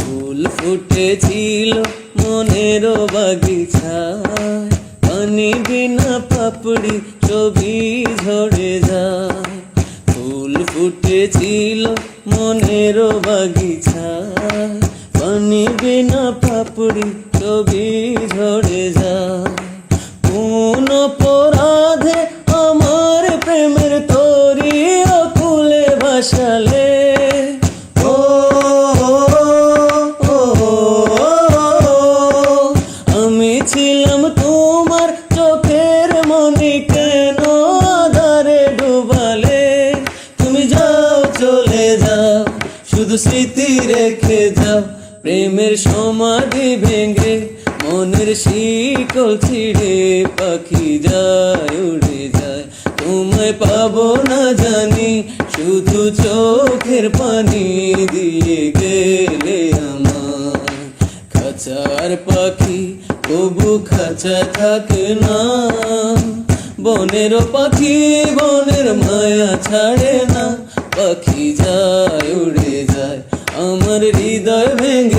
ফুল ফুটেছিল মনের বাগিচায়, পানি বিনা পাপড়ি ছবি ঝরে যায়। ফুল ফুটেছিল মনের বাগিচায়, পানি বিনা পাপড়ি ছবি ঝরে যায়। কোন অপরাধে আমার প্রেমের তরি অকুলে ভাসালে, আমি ছিলাম তোমার চোখের মনি, কেন আধারে ডুবালে? তুমি যাও চলে যাও, শুধু স্মৃতি রেখে যাও। প্রেমের সমাধি ভেঙে মনের শিকল ছিঁড়ে পাখি যায় উড়ে যায়। তোমায় পাবো না জানি, শুধু চোখের পানি দিয়ে গেলে আমার। খাঁচার পাখি তবু খাঁচা থাকে না, বনের পাখি বনের মায়া ছাড়ে না। পাখি যায় উড়ে যায়, আমার হৃদয় ভেঙে